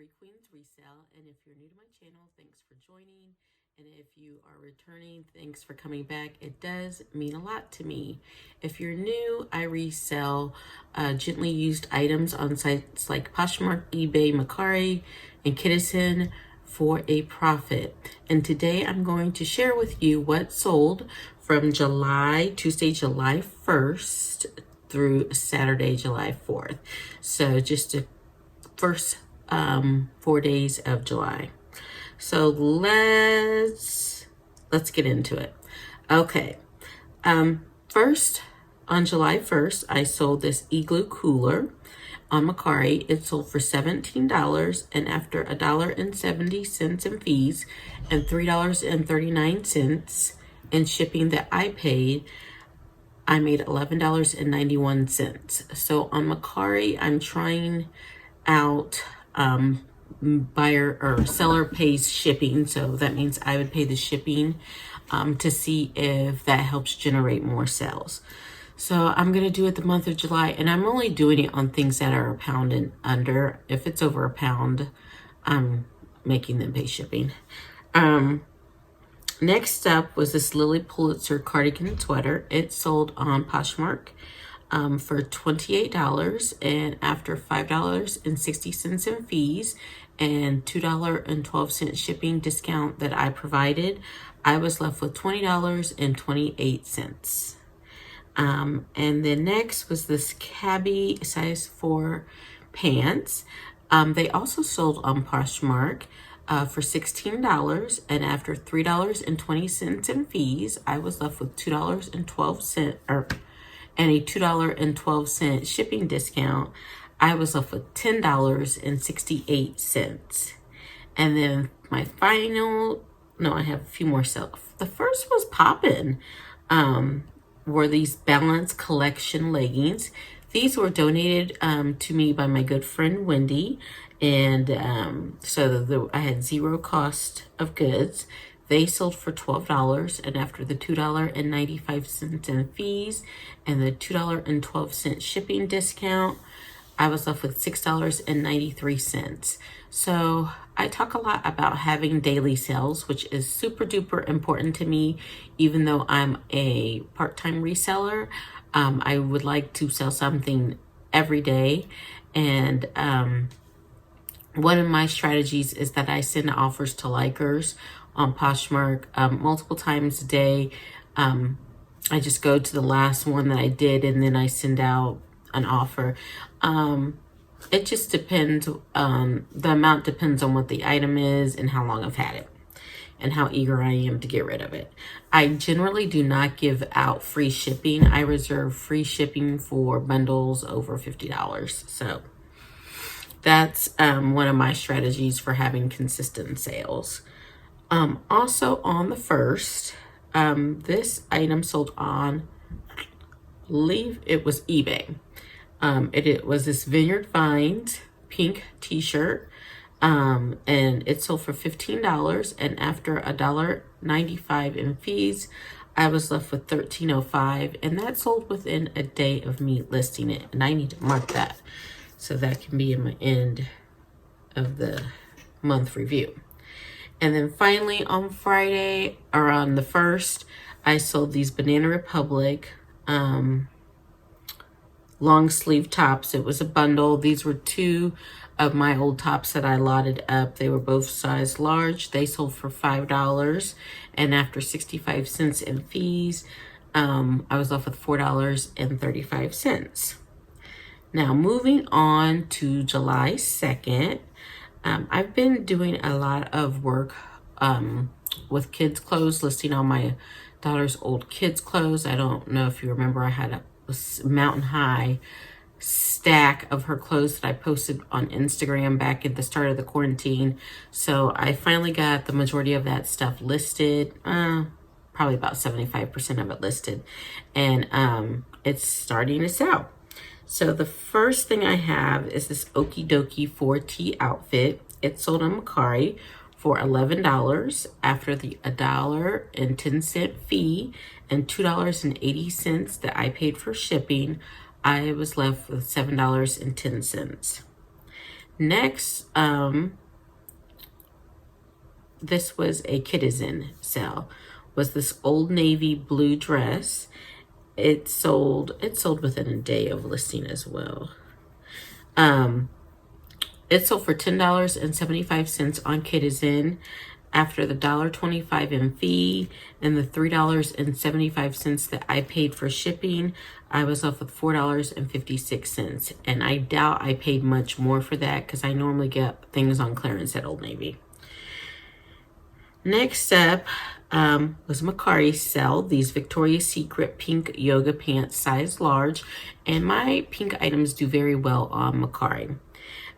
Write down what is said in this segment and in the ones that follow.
Mecari Queens Resale, and if you're new to my channel, thanks for joining, and if you are returning, thanks for coming back. It does mean a lot to me. If you're new, I resell gently used items on sites like Poshmark, eBay, Mecari, and Kidizen for a profit. And today I'm going to share with you what sold from Tuesday, July 1st through Saturday, July 4th. So just the first 4 days of July. So let's get into it. Okay. First, on July 1st, I sold this Igloo Cooler on Mecari. It sold for $17, and after $1.70 in fees and $3.39 in shipping that I paid, I made $11.91. So on Mecari, I'm trying out buyer or seller pays shipping, so that means I would pay the shipping to see if that helps generate more sales. So I'm going to do it the month of July, and I'm only doing it on things that are a pound and under. If it's over a pound, I'm making them pay shipping. Next up was this Lilly Pulitzer cardigan sweater. It sold on Poshmark for $28, and after $5.60 in fees and $2.12 shipping discount that I provided, I was left with $20.28. And then next was this Cabbies size 4 pants. They also sold on Poshmark for $16, and after $3.20 in fees, I was left with $2.12 and a $2.12 shipping discount. I was left with $10.68. And then my final, I have a few more sales. The first was poppin'. Were these Balance Collection leggings. These were donated to me by my good friend Wendy, and I had zero cost of goods. They sold for $12, and after the $2.95 in fees and the $2.12 shipping discount, I was left with $6.93. So I talk a lot about having daily sales, which is super duper important to me. Even though I'm a part-time reseller, I would like to sell something every day. And one of my strategies is that I send offers to likers on Poshmark multiple times a day. I just go to the last one that I did, and then I send out an offer. It just depends. The amount depends on what the item is and how long I've had it and how eager I am to get rid of it. I generally do not give out free shipping. I reserve free shipping for bundles over $50. So that's one of my strategies for having consistent sales. Also on the 1st, this item sold on, I believe it was eBay. It was this Vineyard Vines pink t-shirt, and it sold for $15, and after $1.95 in fees, I was left with $13.05, and that sold within a day of me listing it, and I need to mark that so that can be in my end of the month review. And then finally on Friday, or on the 1st, I sold these Banana Republic long sleeve tops. It was a bundle. These were 2 of my old tops that I lotted up. They were both size large. They sold for $5, and after 65 cents in fees, I was left with $4.35. Now moving on to July 2nd, I've been doing a lot of work with kids clothes, listing all my daughter's old kids clothes. I don't know if you remember, I had a mountain high stack of her clothes that I posted on Instagram back at the start of the quarantine. So I finally got the majority of that stuff listed, probably about 75% of it listed, and it's starting to sell. So the first thing I have is this Okie Dokie 4T outfit. It sold on Mecari for $11 after the $1.10 fee and $2.80 that I paid for shipping. I was left with $7.10. Next, this was a KidIsInSell. Was this Old Navy blue dress. It sold within a day of listing as well. It sold for $10.75 on Kidizen. After the $1.25 in fee and the $3.75 that I paid for shipping, I was left with $4.56. And I doubt I paid much more for that because I normally get things on clearance at Old Navy. Next up was Mecari sell these Victoria's Secret pink yoga pants size large. And my pink items do very well on Mecari.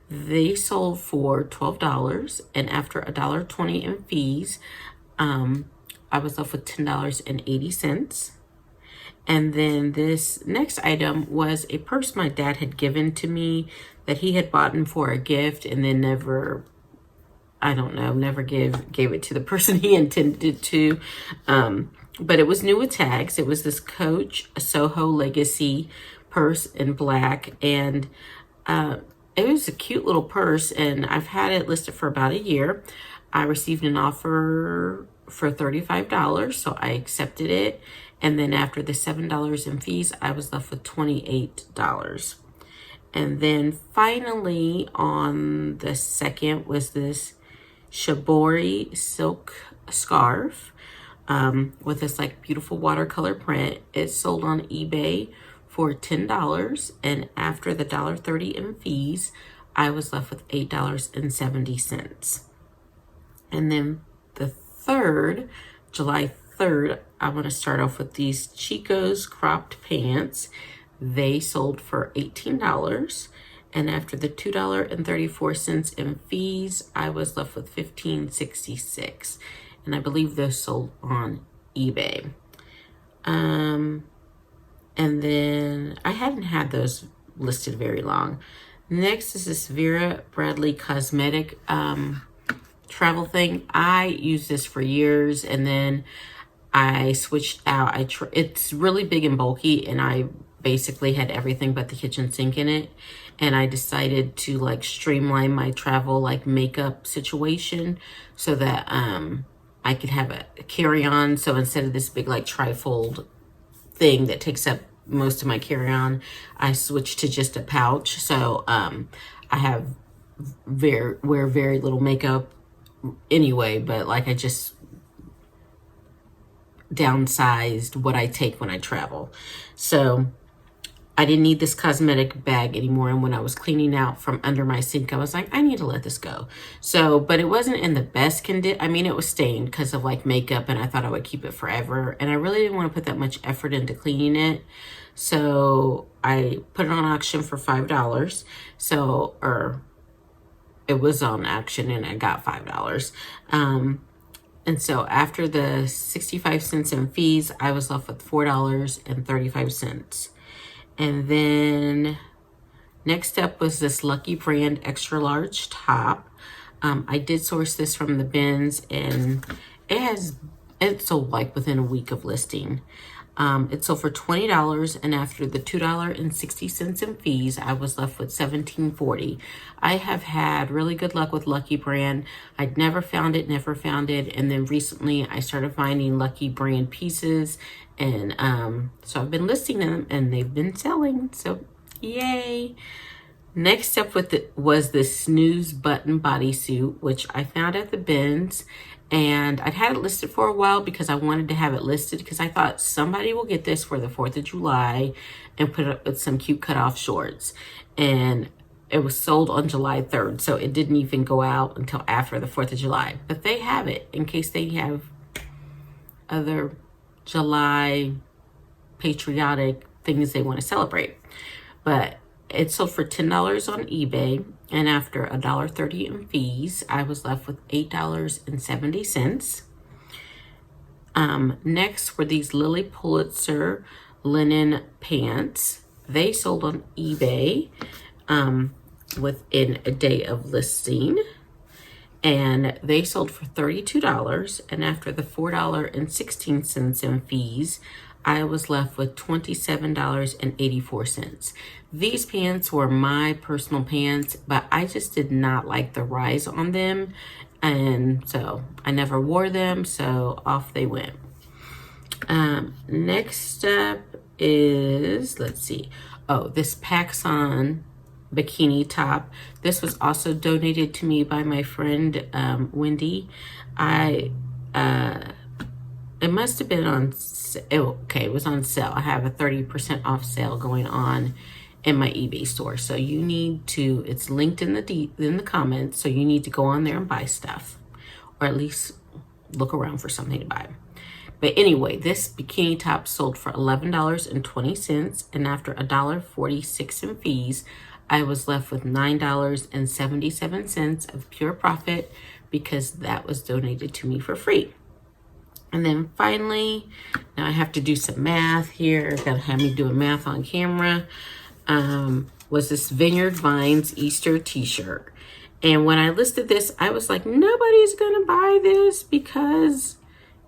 They sold for $12, and after $1.20 in fees, I was left with $10.80. And then this next item was a purse my dad had given to me that he had bought for a gift and then never gave it to the person he intended it to. But it was new with tags. It was this Coach Soho Legacy purse in black, and it was a cute little purse, and I've had it listed for about a year. I received an offer for $35, so I accepted it. And then after the $7 in fees, I was left with $28. And then finally on the second was this Shibori silk scarf with this like beautiful watercolor print. It sold on eBay for $10, and after the $1.30 in fees, I was left with $8.70. And then the third, July 3rd, I want to start off with these Chicos cropped pants. They sold for $18, and after the $2.34 in fees, I was left with $15.66, and I believe those sold on eBay. And then I hadn't had those listed very long. Next is this Vera Bradley cosmetic travel thing. I used this for years, and then I switched out. It's really big and bulky, and I basically had everything but the kitchen sink in it. And I decided to like streamline my travel like makeup situation so that I could have a carry-on. So instead of this big like trifold thing that takes up most of my carry-on, I switched to just a pouch. So I have wear very little makeup anyway, but like I just downsized what I take when I travel. So I didn't need this cosmetic bag anymore. And when I was cleaning out from under my sink, I was like, I need to let this go. So, but it wasn't in the best condition. I mean, it was stained because of like makeup, and I thought I would keep it forever. And I really didn't want to put that much effort into cleaning it. So I put it on auction for $5. So, or it was on auction and I got $5. And so after the 65 cents in fees, I was left with $4.35. And then next up was this Lucky Brand extra large top. I did source this from the bins, and it sold like within a week of listing. It sold for $20, and after the $2.60 in fees, I was left with $17.40. I have had really good luck with Lucky Brand. I'd never found it, and then recently I started finding Lucky Brand pieces, and so I've been listing them, and they've been selling, so yay. Next up was the Snooze button bodysuit, which I found at the bins. And I'd had it listed for a while because I wanted to have it listed because I thought somebody will get this for the 4th of July and put it up with some cute cutoff shorts. And it was sold on July 3rd, so it didn't even go out until after the 4th of July. But they have it in case they have other July patriotic things they want to celebrate. But it sold for $10 on eBay, and after $1.30 in fees, I was left with $8.70. Next were these Lilly Pulitzer linen pants. They sold on eBay within a day of listing, and they sold for $32. And after the $4.16 in fees, I was left with $27.84. These pants were my personal pants, but I just did not like the rise on them. And so I never wore them, so off they went. Next up is, let's see. Oh, this PacSun bikini top. This was also donated to me by my friend Wendy. It must have been on, okay, it was on sale. I have a 30% off sale going on in my eBay store. So you need to, it's linked in the comments, so you need to go on there and buy stuff, or at least look around for something to buy. But anyway, this bikini top sold for $11.20, and after $1.46 in fees, I was left with $9.77 of pure profit because that was donated to me for free. And then finally, now I have to do some math here. Gotta have me doing math on camera. Was this Vineyard Vines Easter t-shirt. And when I listed this, I was like, nobody's gonna buy this because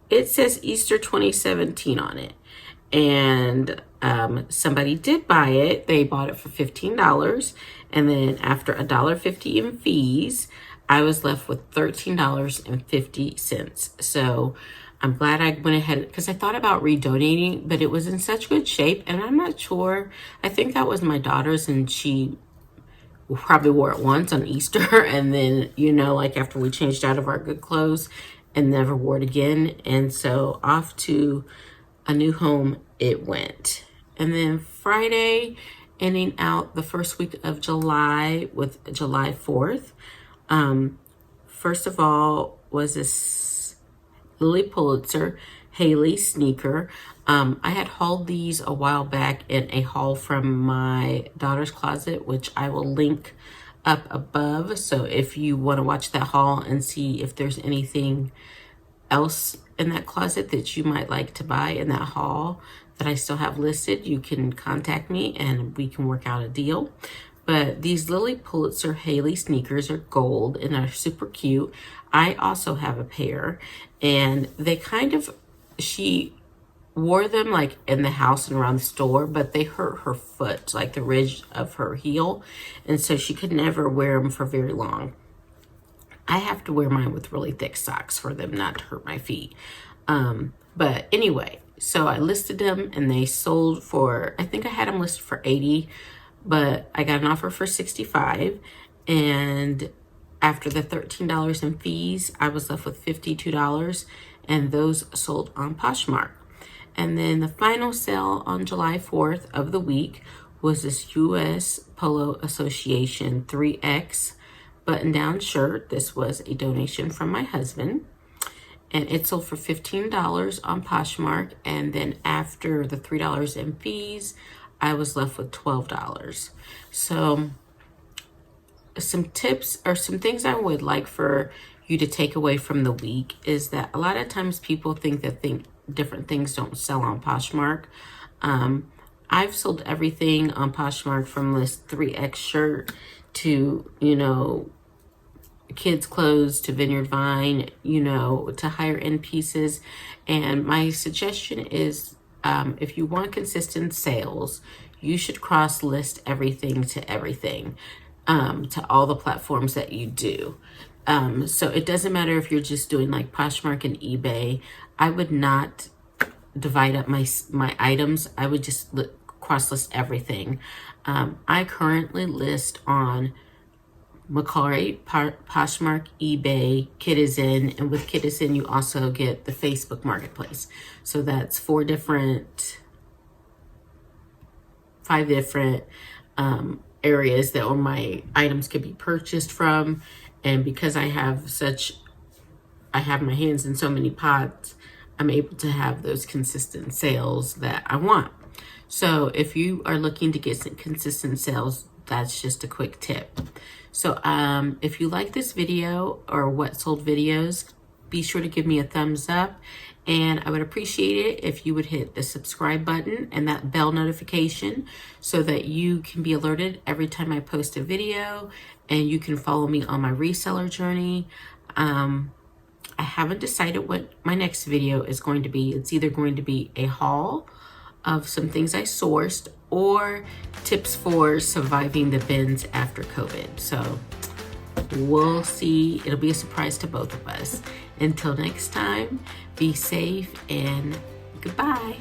it says Easter 2017 on it. And somebody did buy it. They bought it for $15. And then after $1.50 in fees, I was left with $13.50. So I'm glad I went ahead, because I thought about redonating, but it was in such good shape, and I'm not sure. I think that was my daughter's, and she probably wore it once on Easter, and then, you know, like after we changed out of our good clothes, and never wore it again. And so off to a new home it went. And then Friday, ending out the first week of July with July 4th. First of all was this Lilly Pulitzer Halley sneaker. I had hauled these a while back in a haul from my daughter's closet, which I will link up above. So if you want to watch that haul and see if there's anything else in that closet that you might like to buy in that haul that I still have listed, you can contact me and we can work out a deal. But these Lilly Pulitzer Halley sneakers are gold and are super cute. I also have a pair, and they kind of, she wore them like in the house and around the store, but they hurt her foot, like the ridge of her heel. And so she could never wear them for very long. I have to wear mine with really thick socks for them not to hurt my feet. But anyway, so I listed them and they sold for, I think I had them listed for $80, but I got an offer for $65. And after the $13 in fees, I was left with $52, and those sold on Poshmark. And then the final sale on July 4th of the week was this US Polo Association 3X button-down shirt. This was a donation from my husband, and it sold for $15 on Poshmark. And then after the $3 in fees, I was left with $12. So some tips or some things I would like for you to take away from the week is that a lot of times people think that different things don't sell on Poshmark. I've sold everything on Poshmark, from this 3X shirt to, you know, kids clothes, to Vineyard Vine, you know, to higher end pieces. And my suggestion is, if you want consistent sales, you should cross list everything to everything, to all the platforms that you do. So it doesn't matter if you're just doing like Poshmark and eBay. I would not divide up my items. I would just cross list everything. I currently list on Mecari, Poshmark, eBay, Kidizen, and with Kidizen you also get the Facebook Marketplace. So that's 5 different areas that my items could be purchased from. And because I have my hands in so many pots, I'm able to have those consistent sales that I want. So if you are looking to get some consistent sales, that's just a quick tip. So if you like this video or what sold videos, be sure to give me a thumbs up. And I would appreciate it if you would hit the subscribe button and that bell notification so that you can be alerted every time I post a video, and you can follow me on my reseller journey. I haven't decided what my next video is going to be. It's either going to be a haul of some things I sourced or tips for surviving the bins after COVID. So we'll see. It'll be a surprise to both of us. Until next time, be safe and goodbye.